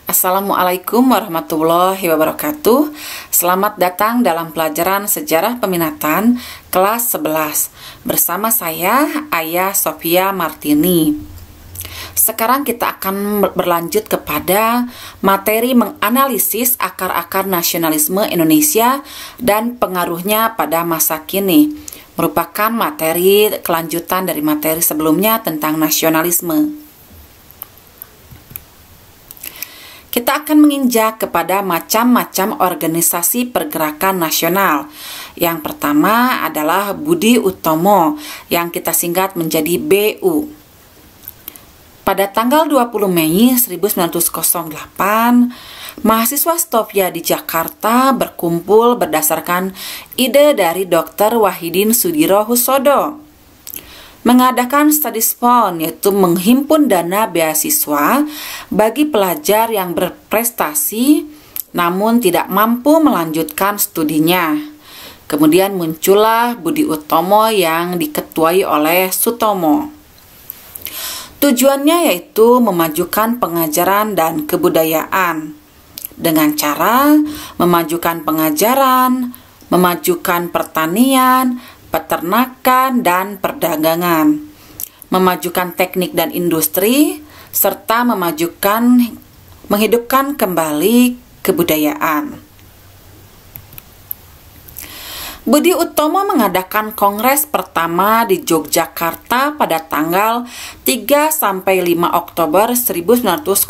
Assalamualaikum warahmatullahi wabarakatuh. Selamat datang dalam pelajaran Sejarah Peminatan kelas 11 bersama saya, Ayah Sofia Martini. Sekarang kita akan berlanjut kepada materi menganalisis akar-akar nasionalisme Indonesia dan pengaruhnya pada masa kini. Merupakan materi kelanjutan dari materi sebelumnya tentang nasionalisme. Kita akan menginjak kepada macam-macam organisasi pergerakan nasional. Yang pertama adalah Budi Utomo, yang kita singkat menjadi BU. Pada tanggal 20 Mei 1908, mahasiswa Stovia di Jakarta berkumpul berdasarkan ide dari Dr. Wahidin Sudirohusodo. Mengadakan studies fund, yaitu menghimpun dana beasiswa bagi pelajar yang berprestasi namun tidak mampu melanjutkan studinya. Kemudian muncullah Budi Utomo yang diketuai oleh Sutomo. Tujuannya yaitu memajukan pengajaran dan kebudayaan dengan cara memajukan pengajaran, memajukan pertanian, peternakan, dan perdagangan, memajukan teknik dan industri, serta menghidupkan kembali kebudayaan. Budi Utomo mengadakan kongres pertama di Yogyakarta pada tanggal 3-5 Oktober 1908.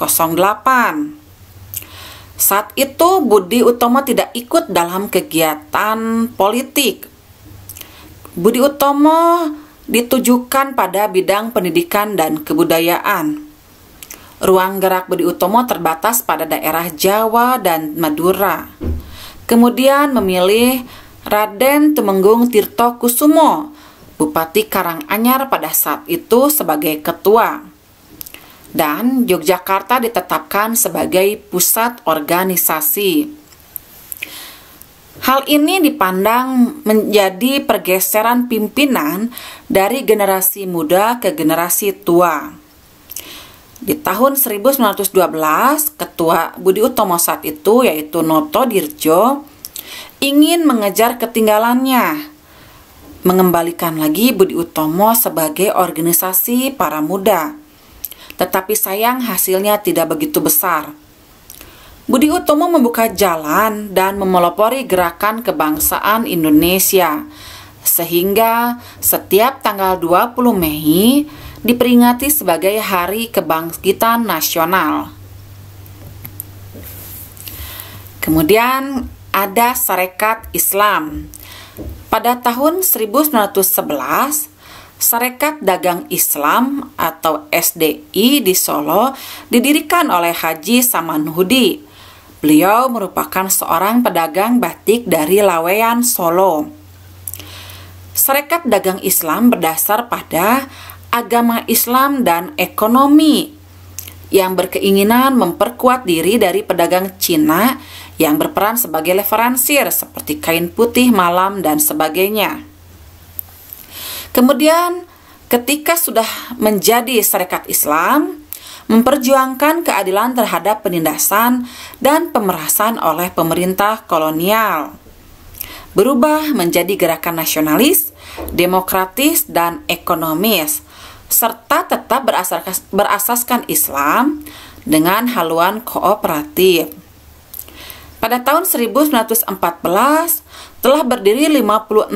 Saat itu Budi Utomo tidak ikut dalam kegiatan politik. Budi Utomo ditujukan pada bidang pendidikan dan kebudayaan. Ruang gerak Budi Utomo terbatas pada daerah Jawa dan Madura. Kemudian memilih Raden Tumenggung Tirtokusumo, Bupati Karanganyar pada saat itu sebagai ketua. Dan Yogyakarta ditetapkan sebagai pusat organisasi. Hal ini dipandang menjadi pergeseran pimpinan dari generasi muda ke generasi tua. Di tahun 1912, Ketua Budi Utomo saat itu, yaitu Noto Dirjo, ingin mengejar ketinggalannya, mengembalikan lagi Budi Utomo sebagai organisasi para muda. Tetapi sayang hasilnya tidak begitu besar. Budi Utomo membuka jalan dan memelopori gerakan kebangsaan Indonesia, sehingga setiap tanggal 20 Mei diperingati sebagai Hari Kebangkitan Nasional. Kemudian ada Sarekat Islam. Pada tahun 1911, Sarekat Dagang Islam atau SDI di Solo didirikan oleh Haji Samanhudi. Beliau merupakan seorang pedagang batik dari Laweyan, Solo. Sarekat Dagang Islam berdasar pada agama Islam dan ekonomi yang berkeinginan memperkuat diri dari pedagang Cina yang berperan sebagai leveransir seperti kain putih, malam, dan sebagainya. Kemudian ketika sudah menjadi Sarekat Islam, memperjuangkan keadilan terhadap penindasan dan pemerasan oleh pemerintah kolonial. Berubah menjadi gerakan nasionalis, demokratis, dan ekonomis, serta tetap berasaskan Islam dengan haluan kooperatif. Pada tahun 1914 telah berdiri 56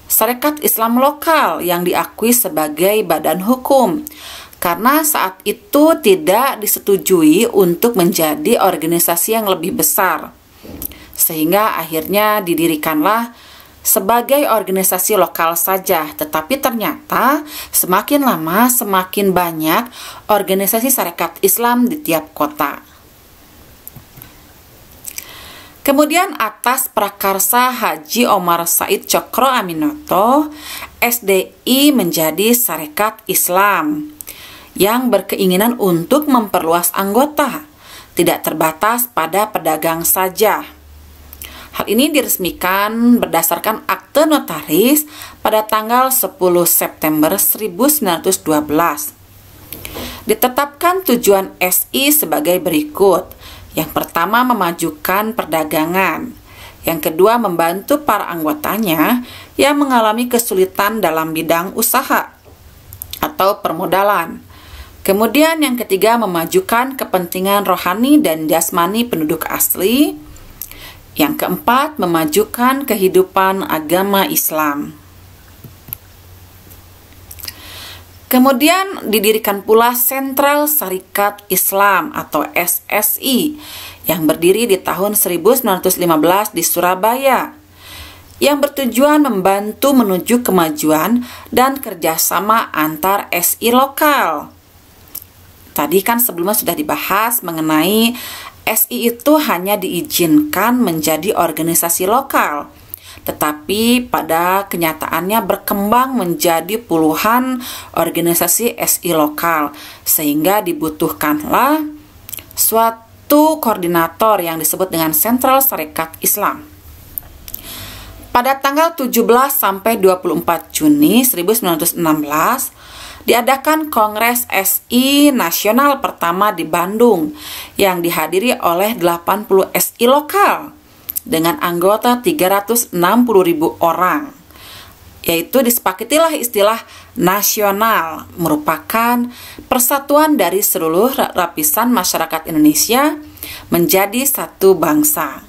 Sarekat Islam lokal yang diakui sebagai badan hukum, karena saat itu tidak disetujui untuk menjadi organisasi yang lebih besar, sehingga akhirnya didirikanlah sebagai organisasi lokal saja. Tetapi ternyata semakin lama semakin banyak organisasi Sarekat Islam di tiap kota. Kemudian atas prakarsa Haji Omar Said Cokro Aminoto, SDI menjadi Sarekat Islam yang berkeinginan untuk memperluas anggota, tidak terbatas pada pedagang saja. Hal ini diresmikan berdasarkan akte notaris pada tanggal 10 September 1912. Ditetapkan tujuan SI sebagai berikut. Yang pertama, memajukan perdagangan. Yang kedua, membantu para anggotanya yang mengalami kesulitan dalam bidang usaha atau permodalan. Kemudian yang ketiga, memajukan kepentingan rohani dan jasmani penduduk asli. Yang keempat, memajukan kehidupan agama Islam. Kemudian didirikan pula Sentral Syarikat Islam atau SSI yang berdiri di tahun 1915 di Surabaya, yang bertujuan membantu menuju kemajuan dan kerjasama antar SI lokal. Tadi kan sebelumnya sudah dibahas mengenai SI itu hanya diizinkan menjadi organisasi lokal, tetapi pada kenyataannya berkembang menjadi puluhan organisasi SI lokal, sehingga dibutuhkanlah suatu koordinator yang disebut dengan Sentral Syarikat Islam. Pada tanggal 17 sampai 24 Juni 1916 diadakan Kongres SI Nasional pertama di Bandung yang dihadiri oleh 80 SI lokal dengan anggota 360.000 orang. Yaitu disepakatilah istilah nasional, merupakan persatuan dari seluruh lapisan masyarakat Indonesia menjadi satu bangsa.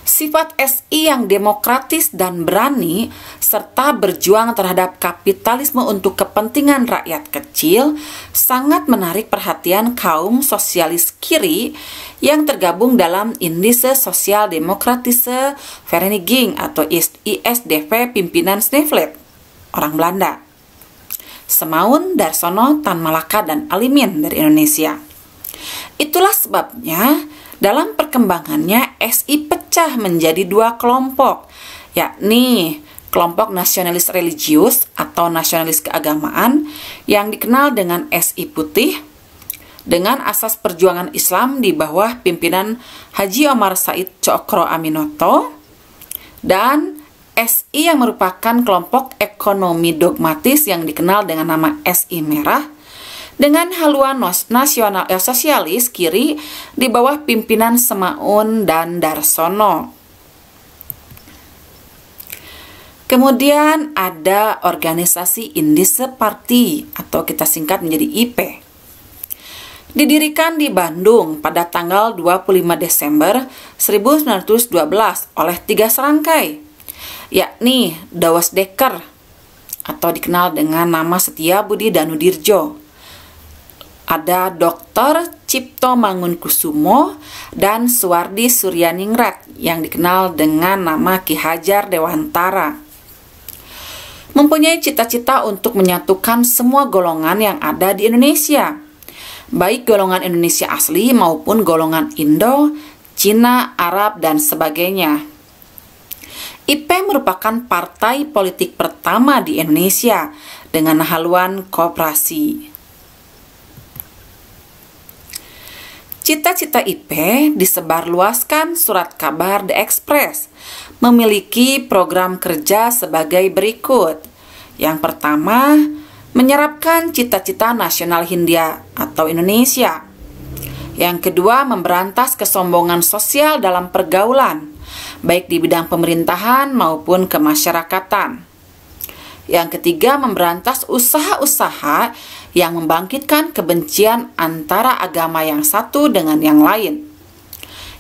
Sifat SI yang demokratis dan berani serta berjuang terhadap kapitalisme untuk kepentingan rakyat kecil sangat menarik perhatian kaum sosialis kiri yang tergabung dalam Indische Sosial Democratische Vereniging atau ISDV pimpinan Sneevliet, orang Belanda, Semaun, Darsono, Tan Malaka, dan Alimin dari Indonesia. Itulah sebabnya dalam perkembangannya SI pecah menjadi dua kelompok, yakni kelompok nasionalis religius atau nasionalis keagamaan yang dikenal dengan SI Putih dengan asas perjuangan Islam di bawah pimpinan Haji Omar Said Cokro Aminoto, dan SI yang merupakan kelompok ekonomi dogmatis yang dikenal dengan nama SI Merah dengan haluan nasional sosialis kiri di bawah pimpinan Semaun dan Darsono. Kemudian ada organisasi Indische Party atau kita singkat menjadi IP. Didirikan di Bandung pada tanggal 25 Desember 1912 oleh 3 serangkai, yakni Dawas Dekker atau dikenal dengan nama Setia Budi Danudirjo, ada Dr. Cipto Mangunkusumo dan Suwardi Suryaningrat yang dikenal dengan nama Ki Hajar Dewantara. Mempunyai cita-cita untuk menyatukan semua golongan yang ada di Indonesia, baik golongan Indonesia asli maupun golongan Indo, Cina, Arab, dan sebagainya. IP merupakan partai politik pertama di Indonesia dengan haluan koperasi. Cita-cita IP disebarluaskan surat kabar The Express, memiliki program kerja sebagai berikut. Yang pertama, menyerapkan cita-cita nasional Hindia atau Indonesia. Yang kedua, memberantas kesombongan sosial dalam pergaulan, baik di bidang pemerintahan maupun kemasyarakatan. Yang ketiga, memberantas usaha-usaha yang membangkitkan kebencian antara agama yang satu dengan yang lain.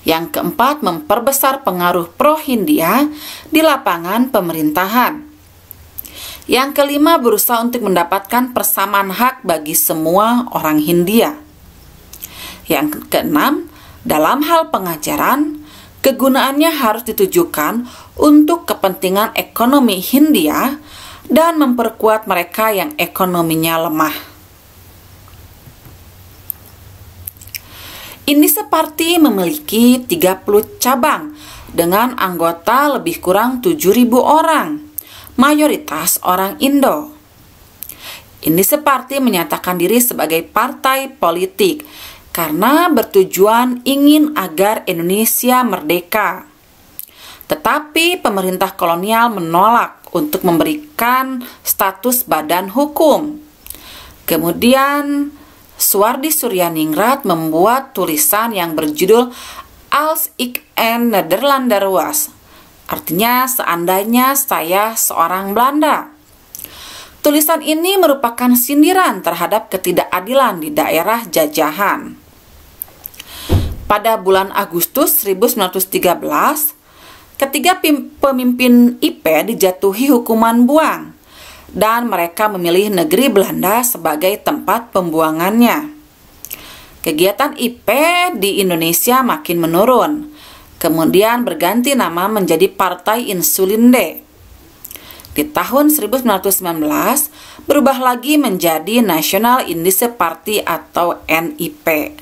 Yang keempat, memperbesar pengaruh pro-Hindia di lapangan pemerintahan. Yang kelima, berusaha untuk mendapatkan persamaan hak bagi semua orang Hindia. Yang keenam, dalam hal pengajaran, kegunaannya harus ditujukan untuk kepentingan ekonomi Hindia dan memperkuat mereka yang ekonominya lemah. Indische Party memiliki 30 cabang dengan anggota lebih kurang 7.000 orang, mayoritas orang Indo. Indische Party menyatakan diri sebagai partai politik karena bertujuan ingin agar Indonesia merdeka. Tetapi pemerintah kolonial menolak untuk memberikan status badan hukum. Kemudian Suwardi Suryaningrat membuat tulisan yang berjudul Als ik een Nederlander was, artinya seandainya saya seorang Belanda. Tulisan ini merupakan sindiran terhadap ketidakadilan di daerah jajahan. Pada bulan Agustus 1913, ketiga pemimpin IP dijatuhi hukuman buang, dan mereka memilih negeri Belanda sebagai tempat pembuangannya. Kegiatan IP di Indonesia makin menurun, kemudian berganti nama menjadi Partai Insulinde. Di tahun 1919, berubah lagi menjadi National Indische Party atau NIP.